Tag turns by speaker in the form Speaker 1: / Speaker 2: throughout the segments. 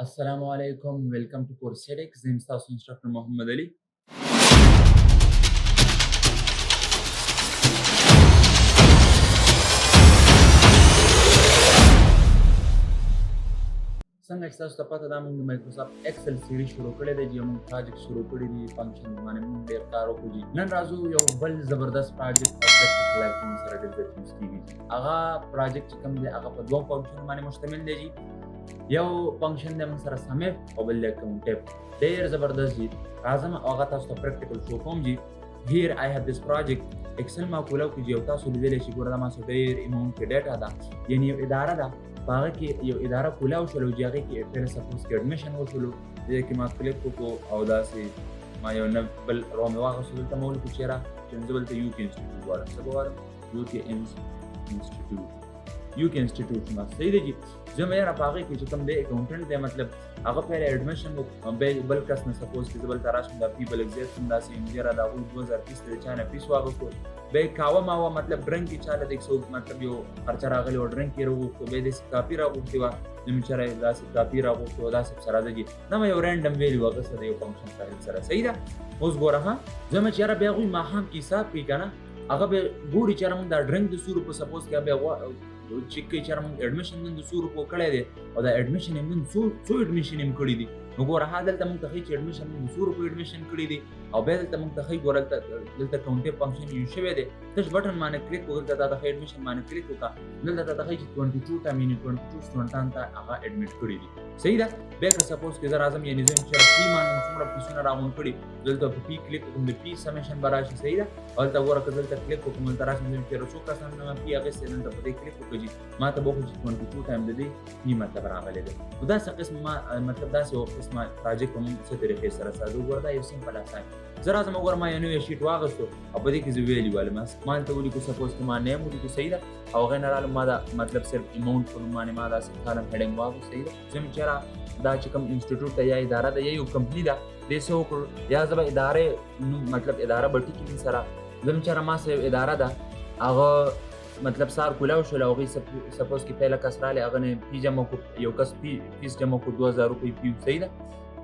Speaker 1: السلام علیکم ویلکم ټو کورس سیډکس زه یم ستاسو انسټرکټر محمد علي. څنګه چې تاسو ته پته ده موږ د مایکروسافټ ایکسل سیریز شروع کړی دی چې موږ پروجیکټ شروع کړی دی فنکشن باندې موږ ډېر کار وکړو. نن راځو یو بل زبردست پروجیکټ او پریکټیکل لایف موږ سره ډېر زیات یوز کیږي. هغه پروجیکټ چې کوم دی هغه په دوه فنکشن باندې مشتمل دی. یو فنکشن دی موږ سره سمیف او بل دی کاونټیف. ډېر زبردست دی. راځم هغه تاسو ته پریکټیکل شو کوم. هیر آی هاف دس پروجیکټ ایکسل ما کولاو کې یو تاسو لیدلی شئ. ګوره دا ما سره ډېر اماونټ کې ډیټا ده، یعنې یو اداره ده. په هغه کې یو اداره کولاو شولو چې هغې کې پهله سپوز کې اډمیشن وشولو. دې کې ما کلیک وکړو او داسې ما یو نه بل رو مې واخیستو. دلته مې ولیکو چېرې چې زه دلته یو کې انسټیټیوټ غواړم. څه به غواړم؟ یو کې انسټیټیوټ. یو کې انسټیټیوټ ما صحیح دی جي. زه مې یاره په هغې کې چې کوم دی اکاونټنټ دی، مطلب هغه پهله اډمیشن بل کس نه سپوز کې زه بلته راشم دا فی بل اګزیت کوم داسې انجیره د هغوی 2000 فیس دی چا نه فیس واغوستو. بیا یې کاوه ماوه مطلب ډرنګ کې چاله د 100 مطلب یو خرچه راغلې وه ډرنګ کې یې راغوښتو. بیا یې داسې کاپي راغوښتې وه، زه مې چېرې داسې کاپي راغوښتو داسې سره ده جي. دا مې یو رینډم ویلیو اخیسته د یو فنکشن فایل سره. صحیح ده. اوس ګوره ښه زه مې چېرې بیا هغوی ماښام کې حساب کوي که نه، هغه بیا ګوري چېرې موږ دا ډرنګ د 100 روپو سپوز کې بیا چیک کوي چېرې موږ اډمیشن نن د 100 روپو کړی دی او دا اډمیشن یې نن څو اډمیشن یې کړي دي. نو ګوره ها دلته موږ ته ښایي چې اډمیشن موږ 100 روپو اډمیشن کړي دي او بیا دلته موږ ته ښایي ګوره دلته کاونټیف فنکشن یوز شوی دی. تش بټن باندې کلیک وکړه، دلته تا ته ښایي اډمیشن باندې کلیک وکړه، دلته تا ته ښایي چې 22 ټایم یعنې 22 سټوډنټان ته هغه اډمیټ کړي دي. صحیح ده. بیا که سپوز کې زه راځم یعنې زه یم چېرې پي باندې څومره فیسونه راغونډ کړي، دلته په پي کلیک وکړم د پي سمیشن به راشي. صحیح ده. او دلته ګوره که دلته کلیک وکړم دلته راشم زه یم چېرې څو کسانو نه پي اخیستی، دلته په دې کلیک وکړه جي ما ته به وښایي چې 22 ټایم د دې پي مطلب راغلی دی. نو داسې قسم ما مطلب داسې یو قسمه پروجیکټ موږ څه طریقې سره سازو. ګوره دا یو سمپل اساین. زه راځم وګوره ما یو نوی شیټ واخیستو او په دې کې زه ویلیو والم ما دلته ولیکو سپوز کې ما نیم ولیکو. صحیح ده. او هغې نه رالم ما دا مطلب صرف اماونټ په نوم باندې ما داسې کالم هیډنګ واخیست. صحیح ده. زه مې چېرې دا چې کوم انسټیټیوټ ته یا اداره ده یا یو کمپني ده دې څه وکړو یا زه به ادارې مطلب اداره به ټیکي من سره زه مې چېرې ما سره اداره ده هغه مطلب سار کولاو شول او هغوی سپوز کې پهله کس رالی هغه نه فی جمع کړو، یو کس فیس جمع کړو 2000 روپۍ فی. صحیح ده.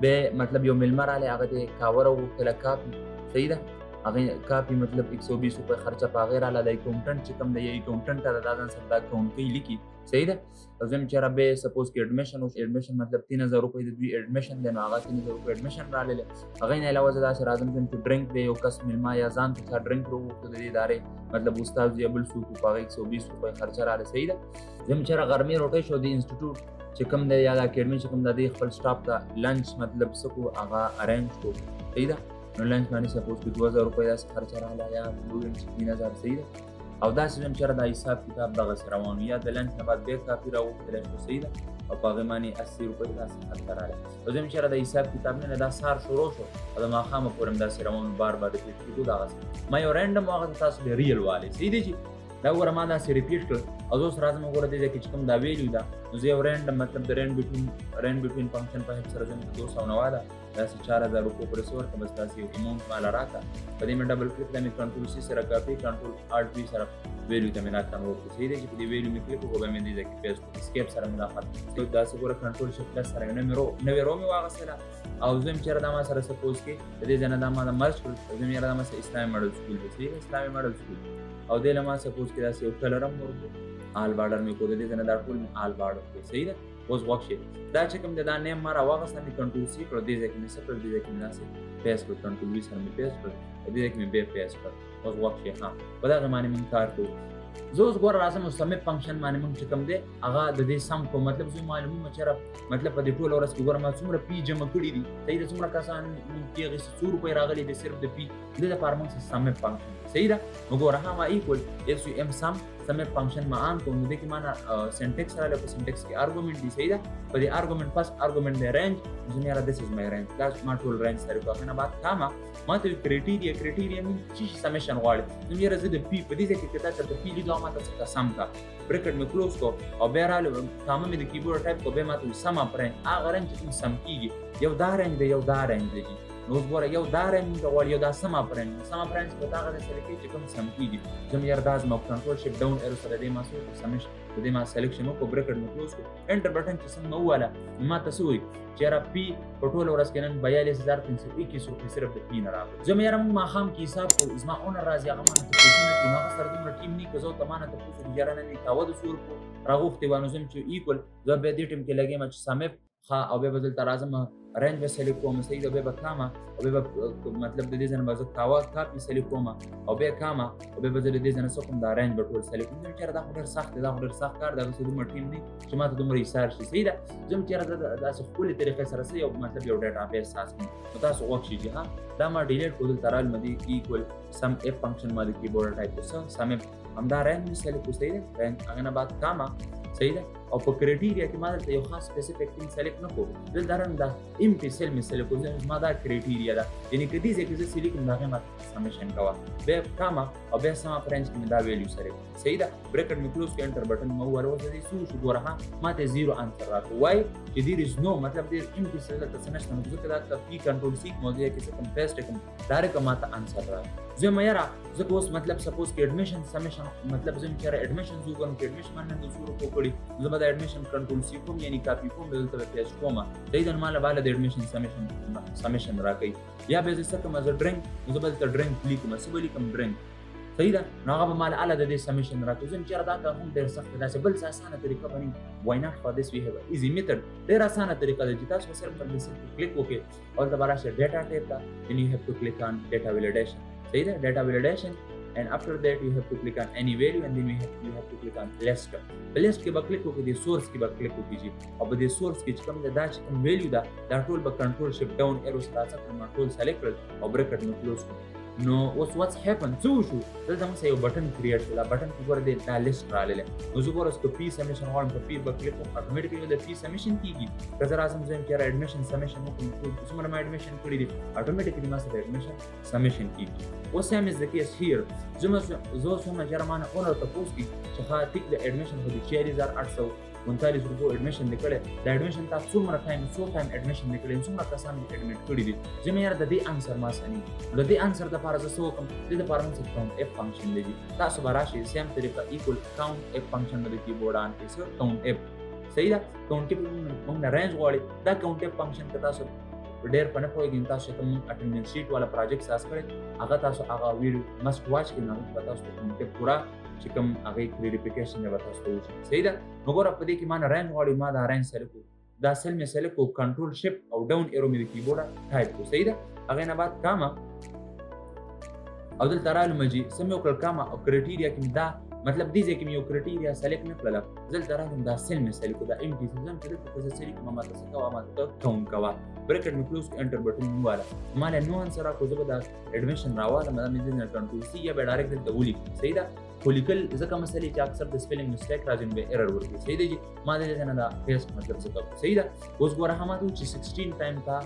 Speaker 1: بیا مطلب یو میلمه رالی هغه ته کاوه راوغوښتله کاپي. صحیح ده. هغې کاپي مطلب 120 روپۍ خرچه په هغې راله. د اکاونټنټ چې کوم دی یا اکاونټنټ ته دا ځان سره دا اکاونټ کوي لیکي. صحیح ده. او زه مې چېرې بیا سپوز کې اډمیشن وشو، اډمیشن مطلب 3000 روپۍ د دوی اډمیشن دی نو هغه 3000 روپۍ اډمیشن راللی. هغې نه علاوه زه داسې راځم چې ډرنک دی یو کس میلمه یا ځان ته چا ډرنک راوغوښتو د دې ادارې مطلب استاد یا بل څوک په هغې 120 روپۍ خرچه رالی. صحیح ده. زه مې چېرې غرمې روټۍ شو د انسټیټیوټ چې کوم دی یا د اکیډمي چې کوم د دې خپل سټاف ته لنچ مطلب څه کړو هغه ارینج کړو. صحیح ده. نو لنچ باندې سپوز کې 2000 روپۍ داسې خرچه راغله یا 3000. صحیح ده. او داسې زه هم چېرې دا حساب کتاب دغسې روان یا د لنچ نه بعد بیا کاپي راوغوښتلی شو. صحیح ده. او په هغې باندې 80 روپۍ داسې خرچه راغله. او زه هم چېرې د حساب کتاب نه دا سهار شروع شو او د ماښامه پورې هم داسې روان بار بار ریپیټ کېدو دغسې. ما یو رینډم واخیست تاسو د ریل والی. صحیح دی چې دا ګوره ما داسې ریپیټ کړل او زه اوس راځم وګوره دې ځای کې چې کوم دا ویلیو ده نو زه یو رینډم مطلب د رینډ بټوین فنکشن په هیلپ سره زه مې 290 ده داسې 4000 روپو پورې څه ورکړه بس داسې یو اماونټ ماله راکړه. په دې مې ډبل کلیک ده مې کنټرول سی سره کاپي کنټرول الټ وي سره ویلیو ته مې دا کنورټ کړو. صحیح دی چې په دې ویلیو مې کلیک وکړو بیا مې دې ځای کې پیسټ کړو اسکیپ سره مې دا ختم کړو. داسې ګوره کنټرول شفټ پلس سره نوې رو مې واخیستله او زه هم چېرې دا ما سره سپوز کې د دې ځای نه دا ما دا مرج کړل. زه مې یاره دا ما سره اسلامي ماډل سکول دی. صحیح ده. اسلامي ماډل سکول او دې له ما سپوز کې داسې یو کلر هم ورکړو آل بارډر مې کړو. د دې ځای نه دا ټول مې آل بارډر کړو. صحیح ده. اوس وخت شي دا چې کوم دی دا نیم ما راواخیسته مې کنټرول سی کړو دې ځای کې مې څه کړل دې ځای کې مې داسې پیسټ کړو کنټرول وي سره مې پیسټ کړل او دې ځای کې مې بیا پیسټ کړل. اوس وخت شي ها په دغه باندې موږ کار کوو. زه اوس ګوره راځم او سمیف فنکشن باندې موږ چې کوم دی هغه د دې سم کوو مطلب زه معلومومه چېرې مطلب په دې ټوله ورځ کې ګوره ما څومره پي جمع کړي دي. صحیح ده. څومره کسان موږ کې اخیستي 100 روپۍ راغلي دي صرف د پي دې دپاره موږ سمیف فنکشن. صحیح ده. نو ګوره ها ما ایکول SUM سم سمیف فنکشن ما آن کوم نو دې کې ما نه سینټکس راغلی په سینټکس کې ارګومنټ دي. صحیح ده. په دې ارګومنټ فرست ارګومنټ دی رینج. زه مې یاره دس از مای رینج دا ما ټول رینج سره کړو. هغې نه بعد کامه ما ته کرایټیریا مین چې سمیشن غواړي نو مې یاره زه د پي په دې ځای کې که تا چېرته پي لیدو هغه ما ته څه سم کا برکټ مې کلوز کړو او بیا راغلو کامه مې د کیبورډ ټایپ کړو بیا ما ته سم اپ رینج هغه رینج چې کوم سم کېږي یو دا رینج دی یو دا رینج دی. نو اوس ګوره یو دا رینج غواړي یو دا سم اپ رینج په دغه ځای سلیکټ چې کوم سم کېږي زه مې یاره دا زما کنټرول شیفټ ډاون ایرو سره دې ما څه وکړو سمیشن د دې ما سلیکشن وکړو برکټ مې کلوز کړو انټر بټن چې څنګه وواله ما ته څه وایي چې یاره پي په ټوله ورځ کې نن 42321 روپۍ صرف د پي نه راغلي زه مې یاره موږ ماښام کې حساب کړو زما اونر راځي هغه مانه تپوسونه کوي نو هغه سره دومره ټیم نه که زه ورته مانه تپوس وکړي یاره نن یې کاوه د څو روپو راغوښتې وه نو زه چې ایکول زه بیا دې ټیم کې لګېم چې سمیف ښه او بیا به دلته راځم رینج به سلیکټ کوم صحیح ده بیا به کامه او بیا به مطلب د دې ځای نه به زه کاپي سلیکټ کوم او بیا کامه او بیا به زه د دې ځای نه څه کوم دا رینج به ټول سلیکټ کوم چېرې دا خو ډېر سخت دی دا خو ډېر سخت کار دی داسې دومره ټیم دی چې ما ته دومره ایسار شي صحیح ده زه هم چېرې داسې ښکلې طریقې سره څه یو مطلب یو ډیټابیس ساز کوم نو تاسو غوږ شي چې ها دا ما ډیلیټ کړو دلته راغلم دې ایکول سم اف فنکشن ما د کیبورډ ټایپ کړو سم اف همدا رینج مې سلیکټ کړو صحیح ده رینج هغه نه بعد کامه صحیح ده او په کرایټیریا کې ما دلته یو خاص سپیسیفیک ټیم سلیکټ نه کړو دلته راغلم دا امپټي سیل مې سلیکټ کړو ما دا کرایټیریا ده یعنی که دې ځای کې زه سلیکټ کړم د هغې ما سمیشن کوه بیا کامه او بیا سم اپ رینج کې مې دا ویلیو سلیکټ صحیح ده برکټ مې کلوز کړو انټر بټن مې ووهلو اوس دې څه وشو ګوره ها ما ته 0 انسر راکړو وایي چې دیر از نو مطلب دیر امپټي سیل دلته څه نشته نو ځکه دا پي کنټرول سی موضوع کې څه کوم پیسټ کوم ډایرکټ ما ته انسر راکړو زه مې یاره ځکه اوس مطلب سپوز کې اډمیشن سمیشن مطلب زه چې اډمیشن وګورم کې اډمیشن باندې د څو روپو کړي زه به د اډمیشن کنټرول سی کوم یعنی کاپي کوم دلته پیسټ کوم دای د مال بالا د اډمیشن سمیشن راکړي یا به زه کوم از ډرینګ زه به د ډرینګ کلیک کوم څه به لیکم ډرینګ صحیح ده نو هغه به مال اعلی د دې سمیشن راکړي زه چېرې دا کار هم ډېر سخت دی داسې بل څه اسانه طریقه باندې وای ناټ فار دس وی هیو ایزي میتھډ ډېر اسانه طریقه ده چې تاسو صرف پر دې کلیک وکړئ او د بالا شه ډیټا ټیب ته then you have to click on data validation صحیح ده data validation and after that you have to click on any value and then you have to click on list list کې به کلیک وکړئ د سورس کې به کلیک وکړئ او په دې سورس کې چې کوم دا چې کوم ویلیو ده دا ټول به کنټرول شیفټ ډاون ایرو سره څنګه ټول سلیکټ کړل او برکټ نو کلوز کړل نو اوس واتس هیپن څه وشو دلته موږ یو بټن کریټ کړل بټن کې ګوره دا لیست راغلی نو زه ګوره په پی سمیشن غواړم په پی به کلیک کوم اټومیټیکلی د پی سمیشن کېږي که زه راځم زه چې اډمیشن سمیشن وکړم څومره ما اډمیشن کړي دي اټومیټیکلی ما سره اډمیشن سمیشن کېږي اوس سیم از د کیس هیر زه څومره چې ما نه اونر تپوس کړي چې ها ټیک د اډمیشن خو د 4839 روپو اډمیشن دی کړی د اډمیشن تا څومره ټایم اډمیشن دی کړی څومره کسان اډمیټ کړي دي زه مې یاره د دې انسر ما سني د دې انسر دپاره زه څه وکړم د دې دپاره موږ کاونټ اف فنکشن دی تاسو به راشئ سیم طریقه ایکول کاونټ اف فنکشن د کیبورډ آن کړئ څه کاونټ اف صحیح ده کاونټ اف موږ نه رینج غواړي دا کاونټ اف فنکشن که تاسو ډېر په نه پوهېږئ تاسو چې کوم اټینډنس شیټ والا پروجیکټ ساز کړی هغه تاسو هغه ویډیو مسټ واچ کړئ نو هغه به تاسو ته کاونټ اف پوره چې کوم هغې کلیریفیکیشن به تاسو ته وشي صحیح ده نو ګوره په دې کې ما نه رینج غواړي ما دا رینج سلیکټ کړو دا سیل مې سلیکټ کړو کنټرول شیفټ او ډاون ایرو مې د کیبورډه ټایپ کړو صحیح ده هغې نه بعد کامه او دلته رالم چې څه مې وکړل کامه او کرایټیریا کې مې دا مطلب دې ځای کې مې یو کرایټیریا سلیکټ نه کړله دلته رالم دا سیل مې سلیکټ کړو دا امټي سیل زه چې دلته که زه سلیکټ کړم ما ته څه کوه ما ته کاونټ کوه برکټ مې کلوز انټر بټن مې وواله ما له نو انسر راکړو زه به دا اډمیشن راوالم دا مې دې نه کنټرول سی یا به ډایرکټ دلته ولیکم صحیح ده خو لیکل ځکه مسلې چې اکثر د سپیلنګ مسټیک راځي نو به ایرر ورکوي صحیح دی ما دې ځای نه دا پیسټ مطلب څه کوم صحیح ده اوس ګوره هم ته چې 16 ټایم تا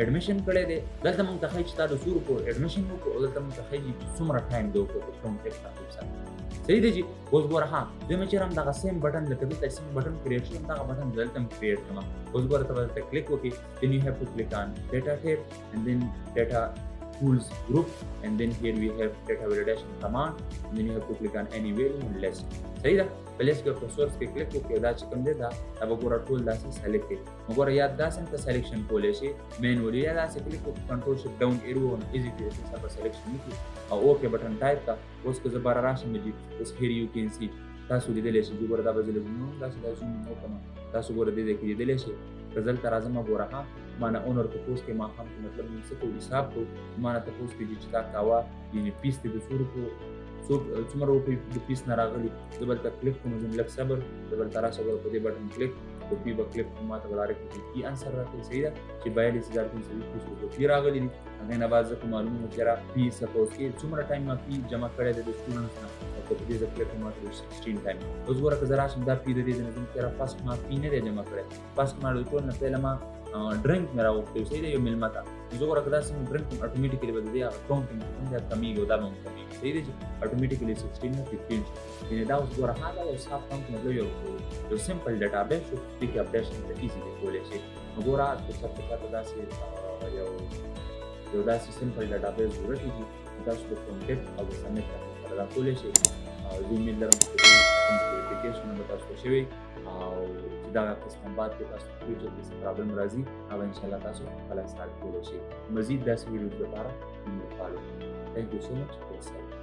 Speaker 1: اډمیشن کړی دی دلته موږ ته ښایي چې تا د څو روپو اډمیشن وکړو او دلته موږ ته ښایي چې څومره ټایم دی وکړو په کوم ټیک ترتیب سره صحیح دی اوس ګوره ها دوی مې چېرې هم دغه سیم بټن لکه دلته سیم بټن کریټ شي همدغه بټن دلته هم کریټ کړم اوس ګوره ته به دلته کلیک وکړې then you have to click on data tab and then data tools group and then here we have data validation command and then you have to click on any value and list صحیح ده په لیست کې په سورس کې کلیک وکړئ دا چې کوم دی دا به ګوره ټول داسې سلیکټ کړئ نو ګوره یا داسې هم ته سلیکشن کولی شي مینولي یا داسې کلیک وکړو کنټرول شیفټ ډاون ایرو نو ایزي دی چې به سلیکشن وکړي او اوکې بټن ټایپ کا اوس که زه باره راشم جي اوس هیر یو کین سی تاسو لیدلی شئ چې ګوره دا به زه لږ داسې دا زوم وکړم تاسو ګوره دې ځای کې لیدلی شئ که دلته راځم ګوره ها ما نه اونر تپوس کې ماښام کې مطلب موږ څه کوو حساب کوو ما نه تپوس کېږي چې دا کاوه یعنې پیس دی د څو روپو څومره روپۍ د پیس نه راغلي زه به دلته کلیک کوم زه لږ صبر زه به دلته راشه ګوره په دې بټن کلیک په پي به کلیک کوم ما ته به ډایرکټ پي انسر راکوي صحیح ده چې 42320 روپۍ راغلي دي هغې نه بعد زه خو معلومه وه چې را پي سپوز کې څومره ټایم ما پي جمع کړی دی د سټوډنټس نه او په دې زه کلیک کوم ما ته 16 ټایم اوس ګوره که زه راشم دا پي د دې نه زه چې فسټ ما پي نه دی جمع کړی فسټ ما د ټول نه پهله ما ډرنک مې راوغوښتی صحیح دی یو میلمه ته زه ګوره که داسې ډرنک کوم اټومیټیکلي به د دې هغه کاونټ کوم دا کمیږي او دا به هم کمیږي صحیح دی چې اټومیټیکلي 16 نه 15 شي یعنې دا اوس ګوره ها دا یو صاف کاونټ مطلب یو سمپل ډیټابیس شو دې کې اپډیشن ته ایزي دی کولی شي نو ګوره که چېرته تا ته داسې یو یو داسې سمپل ډاټابیس جوړ کړئ چې تاسو د کونټیف او د سمیټ سره راکولی شئ. زه امید لرم چې کوم اپلیکیشن به تاسو شوی او چې دغه قسم بعد کې تاسو فیوچر کې څه پرابلم راځي هغه انشاءالله تاسو خپله سالو کولی شئ. مزید داسې ویډیوز لپاره موږ فالو کړئ. Thank you so much.